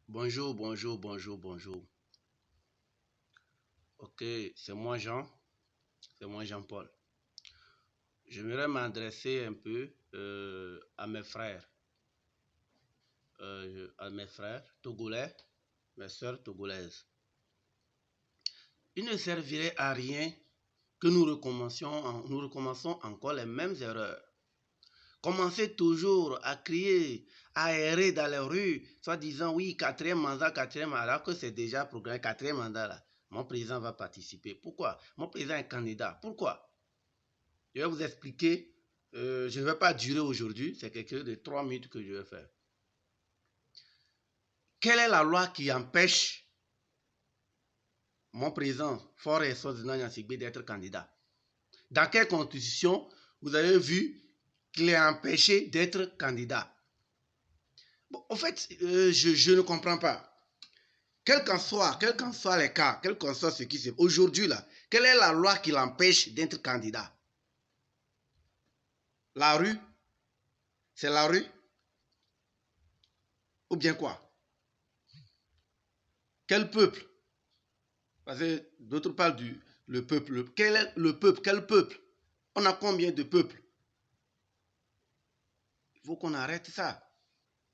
Bonjour, bonjour, bonjour, bonjour. Ok, c'est moi Jean, c'est moi Jean-Paul. J'aimerais m'adresser un peu à mes frères togolais, mes soeurs togolaises. Il ne servirait à rien que nous recommençons encore les mêmes erreurs. Commencer toujours à crier, à errer dans les rues, soit disant oui, quatrième mandat, alors que c'est déjà programmé, quatrième mandat là. Mon président va participer. Pourquoi? Mon président est candidat. Pourquoi? Je vais vous expliquer. Je ne vais pas durer aujourd'hui. C'est quelque chose de 3 minutes que je vais faire. Quelle est la loi qui empêche mon président, Fort et Sozina Nyansigbe, d'être candidat? Dans quelle constitution vous avez vu qu'il est empêché d'être candidat? Bon, en fait, je ne comprends pas. Quel qu'en soit les cas, quel qu'en soit ce qui se passe aujourd'hui là, quelle est la loi qui l'empêche d'être candidat? La rue? C'est la rue? Ou bien quoi? Quel peuple? Parce que d'autres parlent du le peuple. Quel est le peuple? Quel peuple? On a combien de peuples? Il faut qu'on arrête ça.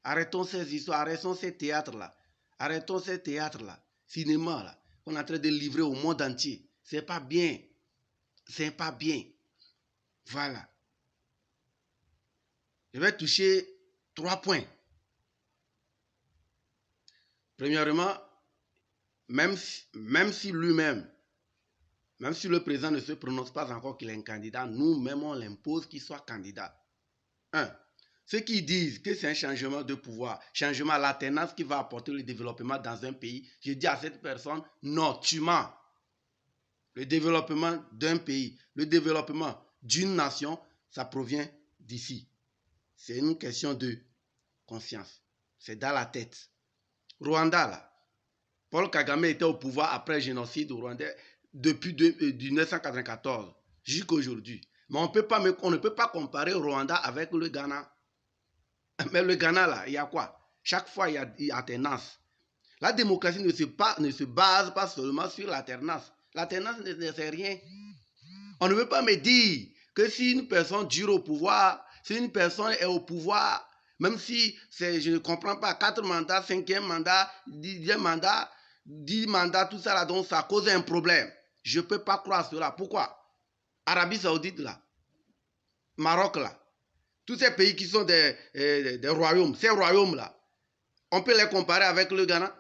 Arrêtons ces histoires, arrêtons ces théâtres-là. Arrêtons ces théâtres-là, cinéma-là, qu'on est en train de livrer au monde entier. C'est pas bien. C'est pas bien. Voilà. Je vais toucher 3 points. Premièrement, même si lui-même, même si le président ne se prononce pas encore qu'il est un candidat, nous-mêmes on l'impose qu'il soit candidat. 1. Ceux qui disent que c'est un changement de pouvoir, changement à l'alternance qui va apporter le développement dans un pays, je dis à cette personne, non, tu mens. Le développement d'un pays, le développement d'une nation, ça provient d'ici. C'est une question de conscience. C'est dans la tête. Rwanda, là, Paul Kagame était au pouvoir après le génocide rwandais depuis 1994 jusqu'à aujourd'hui. Mais on ne peut pas comparer Rwanda avec le Ghana. Mais le Ghana, là, il y a quoi? Chaque fois, il y a alternance. La démocratie ne se base pas seulement sur l'alternance. L'alternance ne sert rien. On ne veut pas me dire que si une personne dure au pouvoir, si une personne est au pouvoir, même si je ne comprends pas, 4 mandats, 5e mandat, 10e mandat, 10 mandats, tout ça là, donc ça cause un problème. Je ne peux pas croire cela. Pourquoi? Arabie Saoudite là, Maroc là, tous ces pays qui sont des royaumes, ces royaumes là, on peut les comparer avec le Ghana,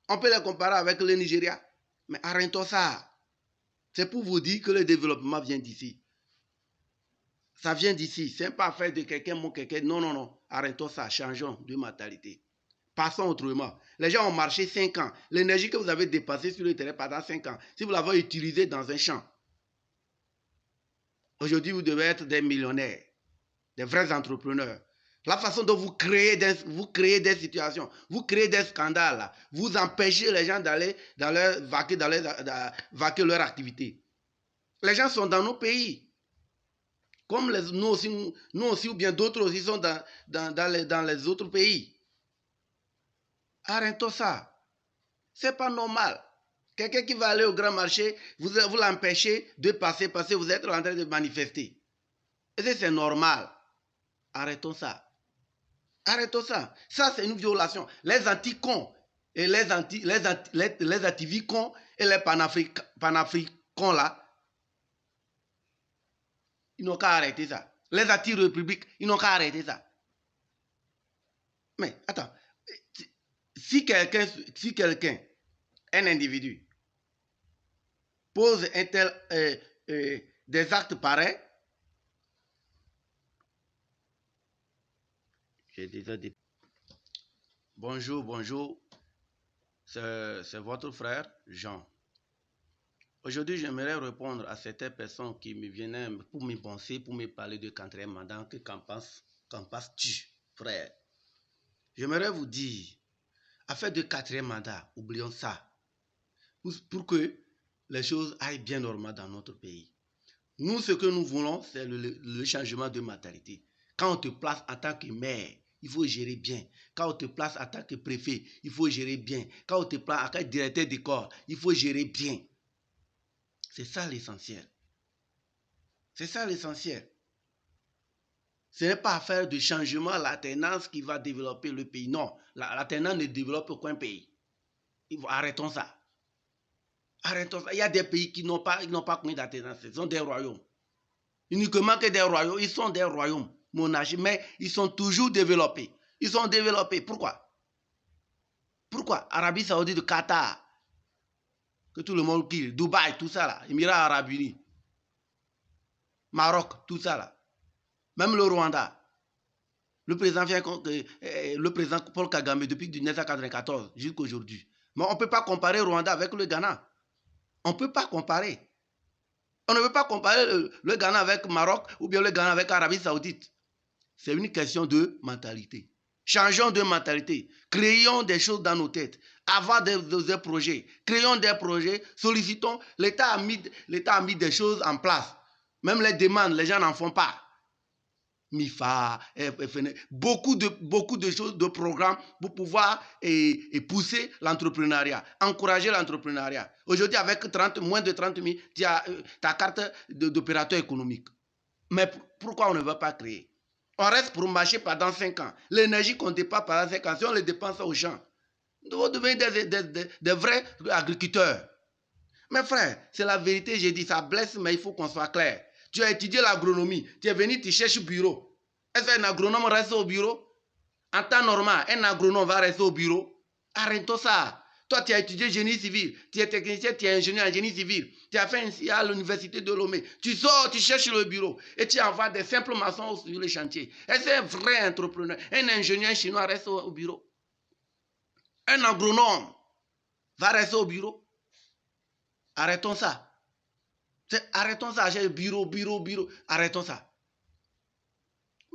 on peut les comparer avec le Nigeria. Mais arrêtons ça. C'est pour vous dire que le développement vient d'ici. Ça vient d'ici. C'est pas fait de quelqu'un, mon quelqu'un. Non, non, non. Arrêtons ça. Changeons de mentalité. Passons autrement. Les gens ont marché 5 ans. L'énergie que vous avez dépassée sur le terrain pendant 5 ans, si vous l'avez utilisée dans un champ, aujourd'hui, vous devez être des millionnaires, des vrais entrepreneurs. La façon dont vous créez des situations, vous créez des scandales, vous empêchez les gens d'aller vaquer leur activité. Les gens sont dans nos pays. Comme nous aussi, ou bien d'autres aussi sont dans les autres pays. Arrêtons ça. C'est pas normal. Quelqu'un qui va aller au grand marché, vous l'empêchez de passer parce que vous êtes en train de manifester. Et c'est normal. Arrêtons ça. Arrêtons ça. Ça, c'est une violation. Les anti-cons et les anti-vicons et les panafricains là, ils n'ont qu'à arrêter ça. Les anti-républiques, ils n'ont qu'à arrêter ça. Mais attends, si quelqu'un, un individu, pose des actes pareils, j'ai déjà dit. Bonjour, bonjour, c'est votre frère Jean. Aujourd'hui, j'aimerais répondre à certaines personnes qui me viennent pour me penser, pour me parler de quatrième mandat. Qu'en penses-tu, frère? J'aimerais vous dire, affaire de quatrième mandat, oublions ça. Pour que les choses aillent bien normal dans notre pays. Nous, ce que nous voulons, c'est le changement de mentalité. Quand on te place en tant que maire, il faut gérer bien. Quand on te place en tant que préfet, il faut gérer bien. Quand on te place en tant que directeur d'école, il faut gérer bien. C'est ça l'essentiel. C'est ça l'essentiel. Ce n'est pas faire de changement l'alternance qui va développer le pays. Non, l'alternance ne développe aucun pays. Arrêtons ça. Arrêtons ça. Il y a des pays qui n'ont pas connu d'alternance. Ce sont des royaumes. Uniquement que des royaumes. Ils sont des royaumes monarchiques, mais ils sont toujours développés. Ils sont développés. Pourquoi? Pourquoi? Arabie Saoudite, Qatar, que tout le monde kiffe, Dubaï, tout ça là, Émirats Arabes Unis, Maroc, tout ça là. Même le Rwanda. Le président Paul Kagame depuis 1994 jusqu'à aujourd'hui. Mais on ne peut pas comparer Rwanda avec le Ghana. On ne peut pas comparer. On ne peut pas comparer le Ghana avec Maroc ou bien le Ghana avec Arabie Saoudite. C'est une question de mentalité. Changeons de mentalité. Créons des choses dans nos têtes. Avoir des projets. Créons des projets. Sollicitons. L'État a mis des choses en place. Même les demandes, les gens n'en font pas. MIFA, FN, beaucoup de choses, de programmes pour pouvoir pousser l'entrepreneuriat, encourager l'entrepreneuriat. Aujourd'hui, avec moins de 30 000, tu as ta carte d'opérateur économique. Mais pourquoi on ne va pas créer? On reste pour marcher pendant 5 ans. L'énergie qu'on dépense pendant 5 ans, si on les dépense aux champs, nous devons devenir des vrais agriculteurs. Mes frères, c'est la vérité, j'ai dit, ça blesse, mais il faut qu'on soit clair. Tu as étudié l'agronomie, tu es venu, tu cherches bureau. Est-ce qu'un agronome reste au bureau? En temps normal, un agronome va rester au bureau. Arrête-toi ça. Toi, tu as étudié génie civil, tu es technicien, tu es ingénieur en génie civil, tu as fait ainsi à l'université de Lomé. Tu sors, tu cherches le bureau et tu envoies des simples maçons sur le chantier. Est-ce qu'un vrai entrepreneur, un ingénieur chinois reste au bureau? Un agronome va rester au bureau? Arrêtons ça. Arrêtons ça, j'ai bureau. Arrêtons ça.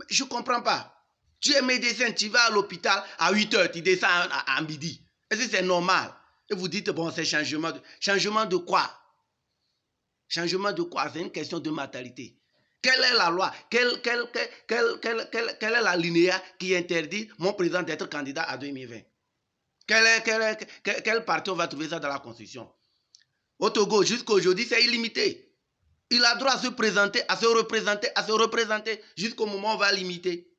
Je ne comprends pas. Tu es médecin, tu vas à l'hôpital à 8 h, tu descends à midi. Est-ce que c'est normal? Et vous dites, bon, c'est changement. Changement de quoi? Changement de quoi? C'est une question de mentalité. Quelle est la loi? Quelle est la linéa qui interdit mon président d'être candidat à 2020? Quel parti on va trouver ça dans la Constitution? Au Togo, jusqu'à aujourd'hui, c'est illimité. Il a droit à se présenter, à se représenter, jusqu'au moment où on va limiter.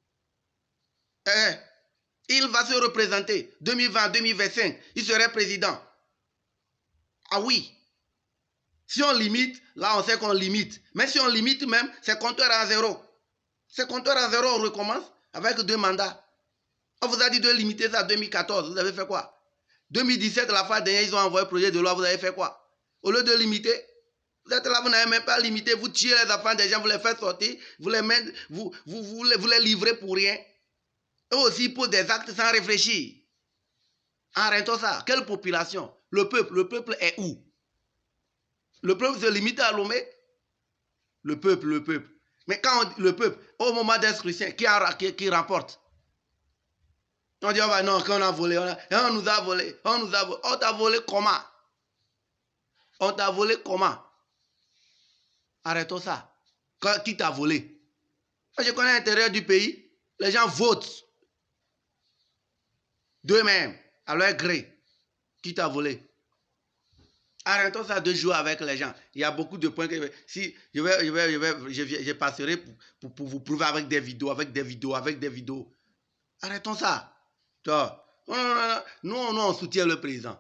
Il va se représenter 2020, 2025, il serait président. Ah oui. Si on limite, là on sait qu'on limite. Mais si on limite même, c'est compteur à zéro. C'est compteur à zéro, on recommence avec 2 mandats. On vous a dit de limiter ça en 2014, vous avez fait quoi? 2017, la fois dernière, ils ont envoyé un projet de loi, vous avez fait quoi? Au lieu de limiter, vous êtes là, vous n'avez même pas limité, vous tuez les enfants des gens, vous les faites sortir, vous les livrez pour rien. Eux aussi, ils posent des actes sans réfléchir. Arrêtons ça. Quelle population? Le peuple est où? Le peuple se limite à Lomé? Le peuple. Mais quand le peuple, au moment d'inscription, qui remporte? On dit, oh bah non, qu'on a volé, on nous a volé. On t'a volé comment? On t'a volé comment? Arrêtons ça. Qui t'a volé? Je connais l'intérieur du pays, les gens votent d'eux-mêmes, à leur gré. Qui t'a volé? Arrêtons ça de jouer avec les gens. Il y a beaucoup de points que si je passerai pour vous prouver avec des vidéos. Arrêtons ça. Nous, on soutient le président.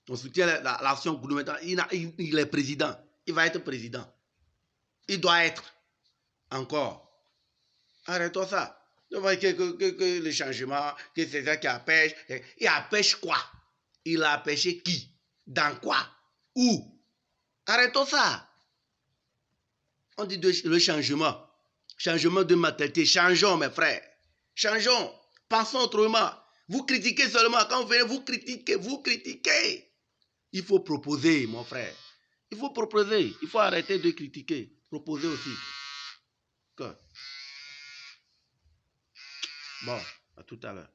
On soutient l'action gouvernementale. Il est président. Il va être président. Il doit être. Encore. Arrêtons ça. Je vois que le changement, que c'est ça qui empêche. Il empêche quoi? Il a empêché qui? Dans quoi? Où? Arrêtons ça. On dit le changement. Changement de mentalité. Changeons, mes frères. Changeons. Pensons autrement. Vous critiquez seulement. Quand vous venez, vous critiquez. Il faut proposer, mon frère. Il faut proposer. Il faut arrêter de critiquer. Proposer aussi. Bon, à tout à l'heure.